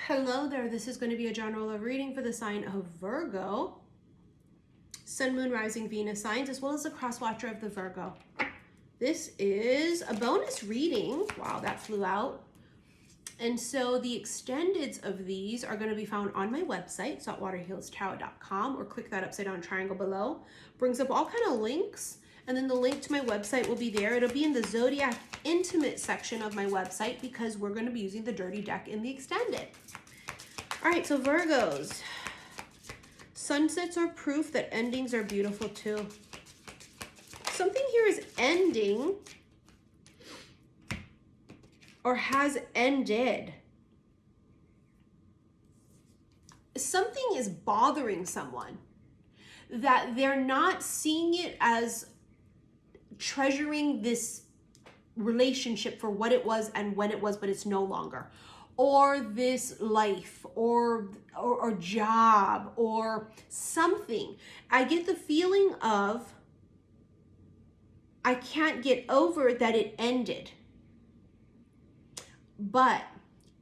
Hello there, this is going to be a general reading for the sign of Virgo, Sun, Moon, Rising, Venus signs, as well as the cross watcher of the Virgo. This is a bonus reading. Wow, that flew out. And so the extendeds of these are going to be found on my website, saltwaterhealstarot.com, or click that upside down triangle below. Brings up all kind of links, and then the link to my website will be there. It'll be in the Zodiac Intimate section of my website because we're going to be using the Dirty Deck in the extended. All right, so Virgos. Sunsets are proof that endings are beautiful too. Something here is ending or has ended. Something is bothering someone that they're not seeing it as treasuring this relationship for what it was and when it was, but it's no longer. Or this life or job or something. I get the feeling of I can't get over that it ended. But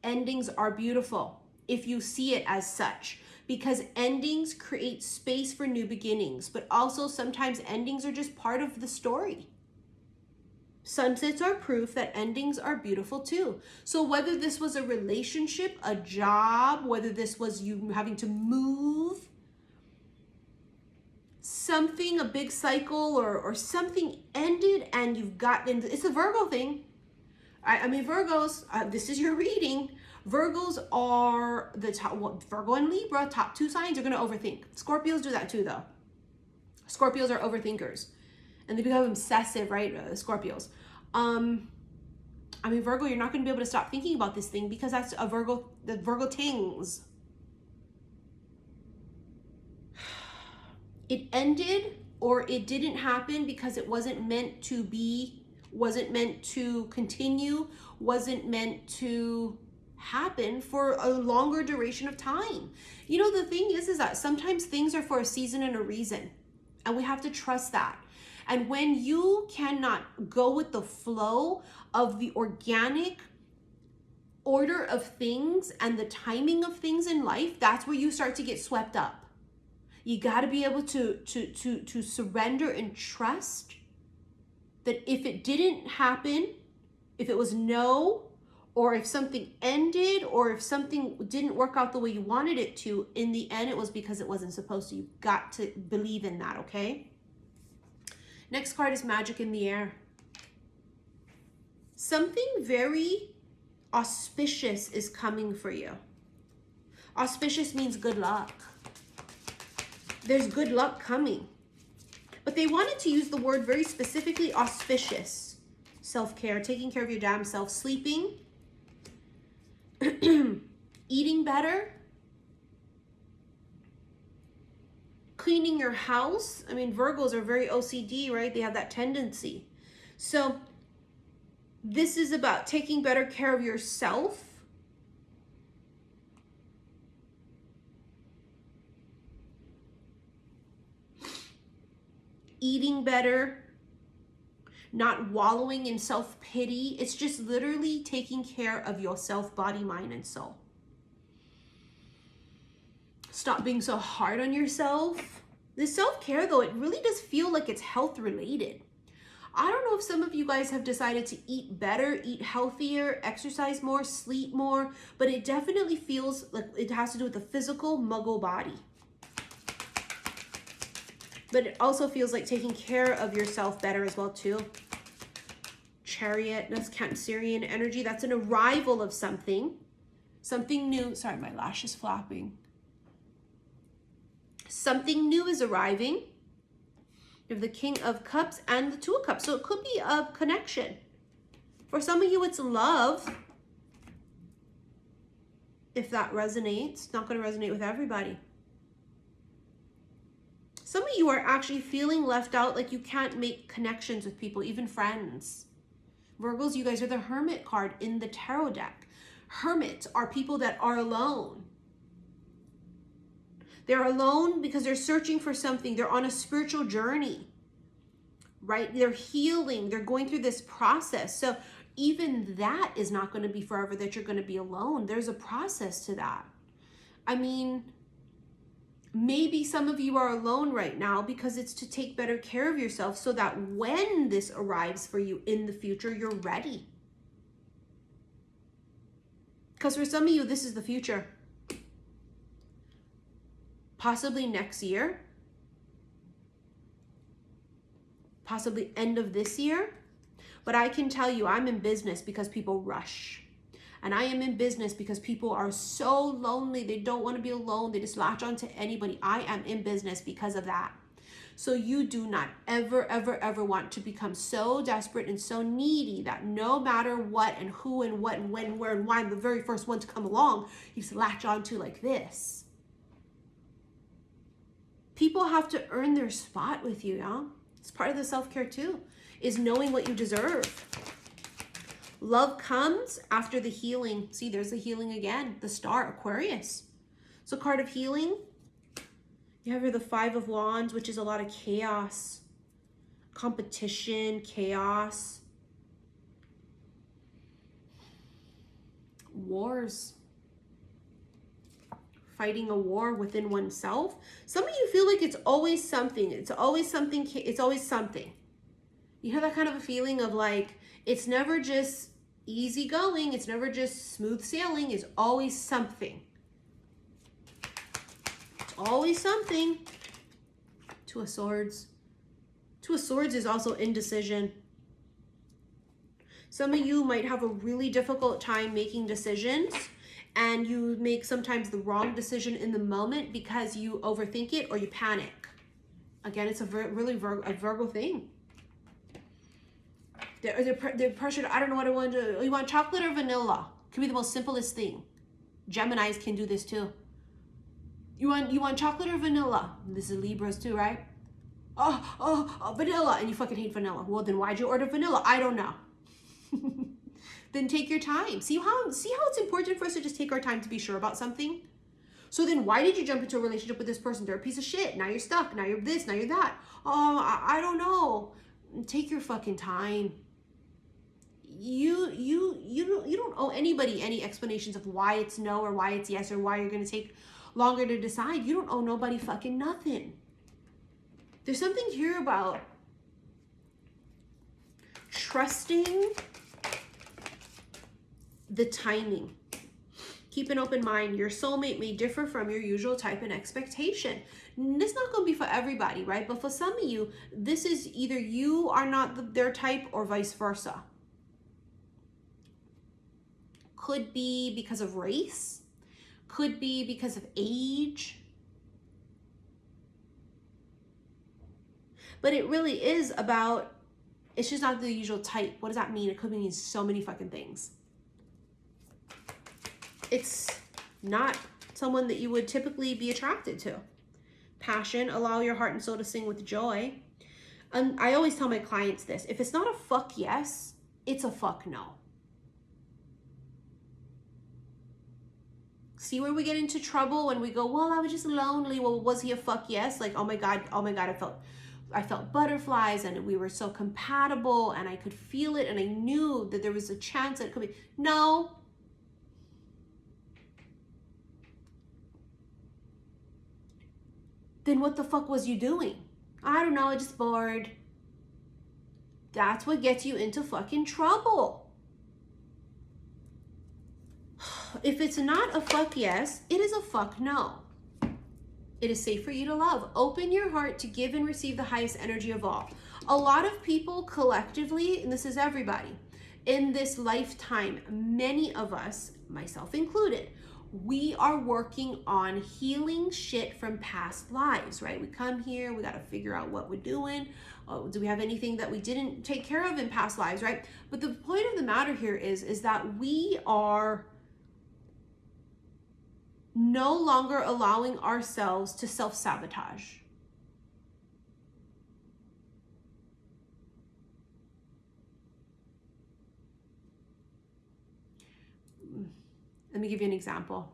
endings are beautiful if you see it as such, because endings create space for new beginnings, but also sometimes endings are just part of the story. Sunsets are proof that endings are beautiful too. So whether this was a relationship, a job, whether this was you having to move, something, a big cycle or something ended and you've gotten, it's a Virgo thing. I mean, Virgos, this is your reading. Virgos are the top, Virgo and Libra, top two signs are going to overthink. Scorpios do that too, though. Scorpios are overthinkers. And they become obsessive, right? Scorpios. I mean, Virgo, you're not going to be able to stop thinking about this thing because that's a Virgo, the Virgo tings. It ended or it didn't happen because it wasn't meant to be, wasn't meant to continue, wasn't meant to happen for a longer duration of time. You know, the thing is that sometimes things are for a season and a reason, and we have to trust that. And when you cannot go with the flow of the organic order of things and the timing of things in life, that's where you start to get swept up. You got to be able to surrender and trust that if it didn't happen, if it was no, or if something ended, or if something didn't work out the way you wanted it to, in the end, it was because it wasn't supposed to. You've got to believe in that, okay? Next card is Magic in the Air. Something very auspicious is coming for you. Auspicious means good luck. There's good luck coming. But they wanted to use the word very specifically, auspicious. Self-care, taking care of your damn self, sleeping, eating better, cleaning your house. I mean, Virgos are very OCD, right? They have that tendency. So this is about taking better care of yourself. Eating better, not wallowing in self-pity. It's just literally taking care of yourself, body, mind, and soul. Stop being so hard on yourself. This self-care, though, it really does feel like it's health related. I don't know if some of you guys have decided to eat better, eat healthier, exercise more, sleep more, but it definitely feels like it has to do with the physical muggle body. But it also feels like taking care of yourself better as well, too. Chariot, that's Cancerian energy. That's an arrival of something. Something new. Sorry, my lash is flapping. Something new is arriving. You have the King of Cups and the Two of Cups. So it could be a connection. For some of you, it's love. If that resonates. It's not going to resonate with everybody. Some of you are actually feeling left out, like you can't make connections with people, even friends. Virgos, you guys are the Hermit card in the tarot deck. Hermits are people that are alone. They're alone because they're searching for something. They're on a spiritual journey, right? They're healing. They're going through this process. So even that is not going to be forever, that you're going to be alone. There's a process to that. I mean, maybe some of you are alone right now because it's to take better care of yourself so that when this arrives for you in the future, you're ready. Because for some of you, this is the future. Possibly next year. Possibly end of this year. But I can tell you, I'm in business because people rush. And I am in business because people are so lonely. They don't want to be alone. They just latch on to anybody. I am in business because of that. So you do not ever, ever, ever want to become so desperate and so needy that no matter what and who and what and when, where and why, I'm the very first one to come along, you just latch on to like this. People have to earn their spot with you, y'all. It's part of the self-care too, is knowing what you deserve. Love comes after the healing. See, there's the healing again. The star, Aquarius. So card of healing. You have here the Five of Wands, which is a lot of chaos, competition, chaos, wars, fighting a war within oneself. Some of you feel like it's always something. It's always something. It's always something. You have that kind of a feeling of like, it's never just easy going. It's never just smooth sailing. It's always something. It's always something. Two of Swords. Two of Swords is also indecision. Some of you might have a really difficult time making decisions, and you make sometimes the wrong decision in the moment because you overthink it or you panic. Again, it's a really Virgo thing. They're pressured. I don't know what I want to do. You want chocolate or vanilla? Could be the most simplest thing. Geminis can do this too. You want chocolate or vanilla? This is Libras too, right? Oh, vanilla. And you fucking hate vanilla. Well, then why'd you order vanilla? I don't know. Then take your time. See how it's important for us to just take our time to be sure about something? So then why did you jump into a relationship with this person? They're a piece of shit. Now you're stuck. Now you're this. Now you're that. Oh, I don't know. Take your fucking time. You don't owe anybody any explanations of why it's no or why it's yes or why you're going to take longer to decide. You don't owe nobody fucking nothing. There's something here about trusting the timing. Keep an open mind. Your soulmate may differ from your usual type and expectation. It's not going to be for everybody, right? But for some of you, this is either you are not their type or vice versa. Could be because of race. Could be because of age. But it really is about, it's just not the usual type. What does that mean? It could mean so many fucking things. It's not someone that you would typically be attracted to. Passion, allow your heart and soul to sing with joy. I always tell my clients this. If it's not a fuck yes, it's a fuck no. See where we get into trouble when we go, well, I was just lonely. Well, was he a fuck yes? Like, oh my God, I felt butterflies and we were so compatible and I could feel it and I knew that there was a chance that it could be. No. Then what the fuck was you doing? I don't know, I just bored. That's what gets you into fucking trouble. If it's not a fuck yes, it is a fuck no. It is safe for you to love. Open your heart to give and receive the highest energy of all. A lot of people collectively, and this is everybody, in this lifetime, many of us, myself included, we are working on healing shit from past lives, right? We come here, we got to figure out what we're doing. Do we have anything that we didn't take care of in past lives, right? But the point of the matter here is that we are no longer allowing ourselves to self-sabotage. Let me give you an example.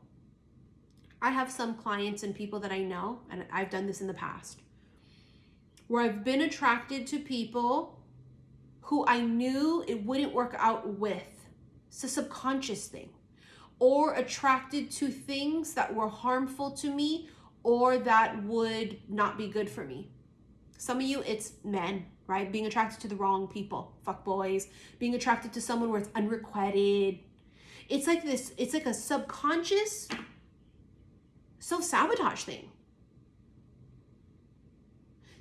I have some clients and people that I know, and I've done this in the past, where I've been attracted to people who I knew it wouldn't work out with. It's a subconscious thing. Or attracted to things that were harmful to me or that would not be good for me. Some of you, it's men, right? Being attracted to the wrong people, fuck boys, being attracted to someone where it's unrequited. It's like this, it's like a subconscious self-sabotage thing.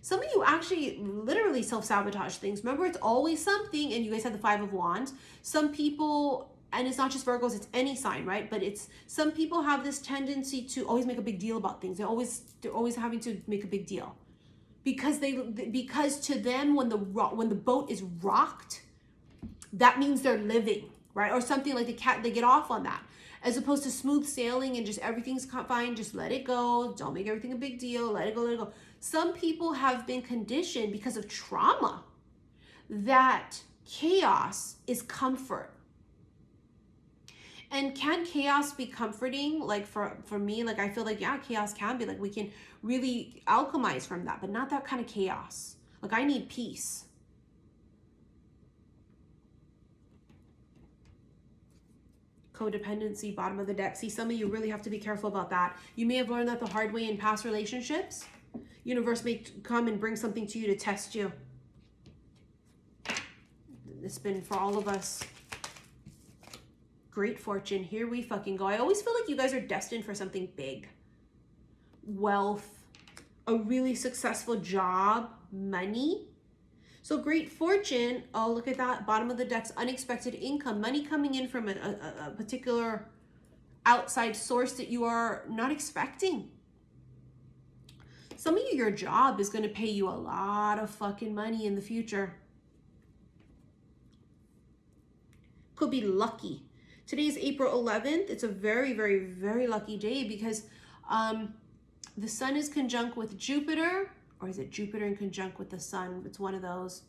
Some of you actually literally self-sabotage things. Remember, it's always something, and you guys had the 5 of Wands. Some people, and it's not just Virgos, it's any sign, right? But it's, some people have this tendency to always make a big deal about things. They're always having to make a big deal. Because to them, when the boat is rocked, that means they're living, right? Or something like they get off on that. As opposed to smooth sailing and just everything's fine, just let it go. Don't make everything a big deal. Let it go, let it go. Some people have been conditioned because of trauma that chaos is comfort. And can chaos be comforting? Like for me, like I feel like, yeah, chaos can be, like we can really alchemize from that, but not that kind of chaos. Like I need peace. Codependency, bottom of the deck. See, some of you really have to be careful about that. You may have learned that the hard way in past relationships. Universe may come and bring something to you to test you. It's been for all of us. Great fortune. Here we fucking go. I always feel like you guys are destined for something big. Wealth, a really successful job, money. So great fortune, oh, look at that, bottom of the deck's unexpected income, money coming in from a particular outside source that you are not expecting. Some of you, your job is going to pay you a lot of fucking money in the future. Could be lucky. Today is April 11th. It's a very, very, very lucky day because the sun is conjunct with Jupiter. Or is it Jupiter in conjunct with the sun? It's one of those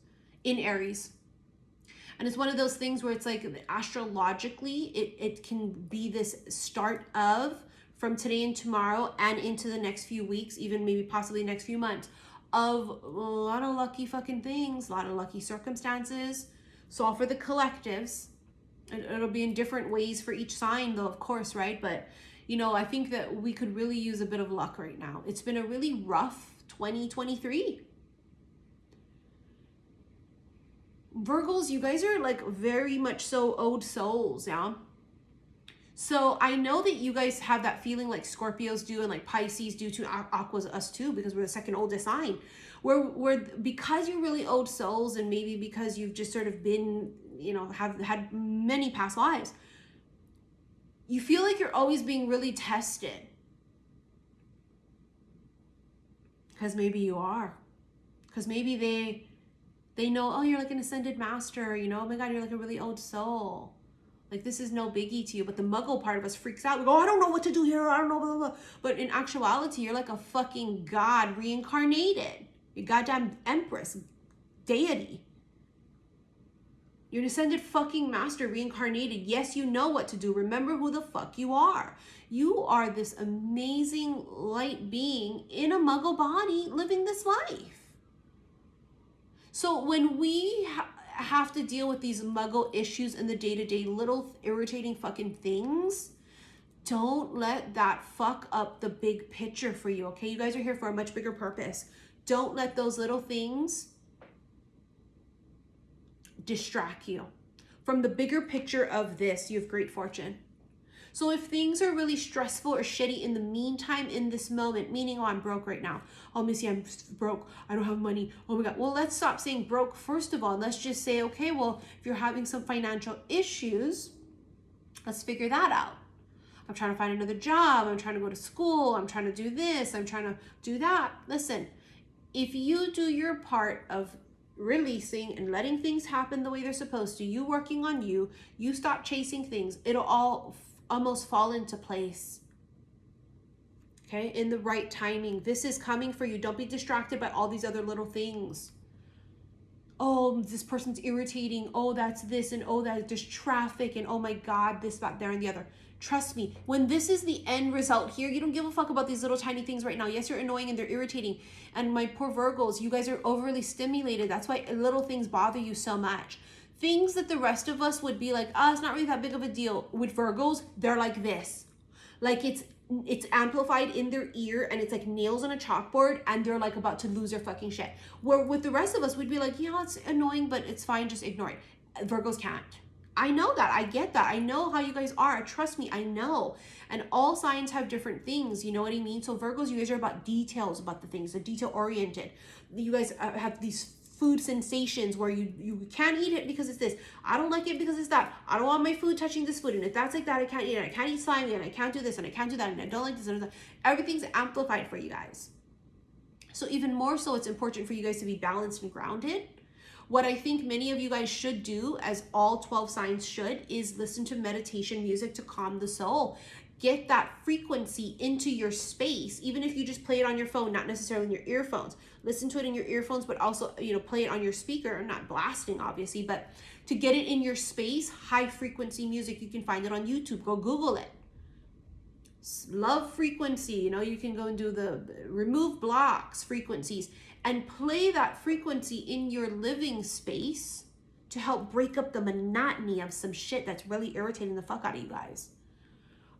in Aries. And it's one of those things where it's like astrologically, it can be this start of, from today and tomorrow and into the next few weeks, even maybe possibly next few months, of a lot of lucky fucking things, a lot of lucky circumstances. So all for the collectives. It'll be in different ways for each sign though, of course, right? But, you know, I think that we could really use a bit of luck right now. It's been a really rough 2023. Virgos, you guys are like very much so old souls, yeah? So I know that you guys have that feeling like Scorpios do and like Pisces do to Aquas, us too, because we're the second oldest sign. Where because you're really old souls and maybe because you've just sort of been, you know, have had many past lives, you feel like you're always being really tested. Because maybe you are. Because maybe they know, oh, you're like an ascended master, you know, oh my God, you're like a really old soul. Like this is no biggie to you, but the muggle part of us freaks out. We go, I don't know what to do here, I don't know, blah, blah, blah. But in actuality, you're like a fucking god reincarnated. You're goddamn empress, deity. You're an ascended fucking master reincarnated. Yes, you know what to do. Remember who the fuck you are. You are this amazing light being in a muggle body living this life. So when we have to deal with these muggle issues in the day-to-day, little irritating fucking things, don't let that fuck up the big picture for you, okay? You guys are here for a much bigger purpose. Don't let those little things distract you from the bigger picture of this. You have great fortune. So if things are really stressful or shitty in the meantime, in this moment, meaning, oh, I'm broke right now. Oh, Missy, I'm broke. I don't have money. Oh my God. Well, let's stop saying broke first of all. Let's just say, okay, well, if you're having some financial issues, let's figure that out. I'm trying to find another job. I'm trying to go to school. I'm trying to do this. I'm trying to do that. Listen, if you do your part of releasing and letting things happen the way they're supposed to, you working on you, you stop chasing things, it'll all almost fall into place. Okay, in the right timing. This is coming for you. Don't be distracted by all these other little things. oh, this person's irritating, oh, that's this, and oh, that there's traffic, and oh my God, this, that, there, and the other. Trust me, when this is the end result here, you don't give a fuck about these little tiny things right now. Yes, you're annoying and they're irritating. And my poor Virgos, you guys are overly stimulated. That's why little things bother you so much. Things that the rest of us would be like, it's not really that big of a deal. With Virgos, they're like this. Like it's amplified in their ear and it's like nails on a chalkboard and they're like about to lose their fucking shit. Where with the rest of us, we'd be like, yeah, it's annoying, but it's fine, just ignore it. Virgos can't. I know that. I get that. I know how you guys are. Trust me, I know. And all signs have different things. You know what I mean? So Virgos, you guys are about details about the things. They're detail oriented. You guys have these food sensations where you can't eat it because it's this. I don't like it because it's that. I don't want my food touching this food. And if that's like that, I can't eat it. I can't eat slimy and I can't do this and I can't do that. And I don't like this and that. Everything's amplified for you guys. So even more so, it's important for you guys to be balanced and grounded. What I think many of you guys should do, as all 12 signs should, is listen to meditation music to calm the soul. Get that frequency into your space, even if you just play it on your phone, not necessarily in your earphones. Listen to it in your earphones, but also, play it on your speaker, not blasting, obviously, but to get it in your space, high frequency music. You can find it on YouTube. Go Google it. Love frequency, you can go and do the remove blocks frequencies and play that frequency in your living space to help break up the monotony of some shit that's really irritating the fuck out of you guys.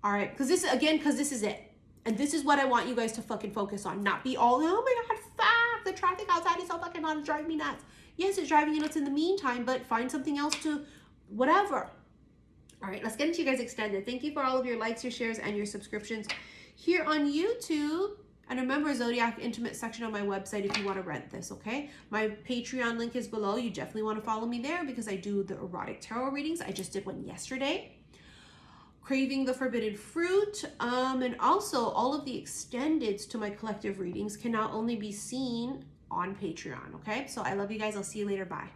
All right, because this is it. And this is what I want you guys to fucking focus on. Not be all, oh my God, fuck, the traffic outside is so fucking hot, it's driving me nuts. Yes, it's driving you nuts in the meantime, but find something else to, whatever. All right, let's get into you guys extended. Thank you for all of your likes, your shares, and your subscriptions here on YouTube. And remember, Zodiac Intimate section on my website if you want to rent this, okay? My Patreon link is below. You definitely want to follow me there because I do the erotic tarot readings. I just did one yesterday. Craving the Forbidden Fruit. And also, all of the extendeds to my collective readings can now only be seen on Patreon, okay? So I love you guys. I'll see you later. Bye.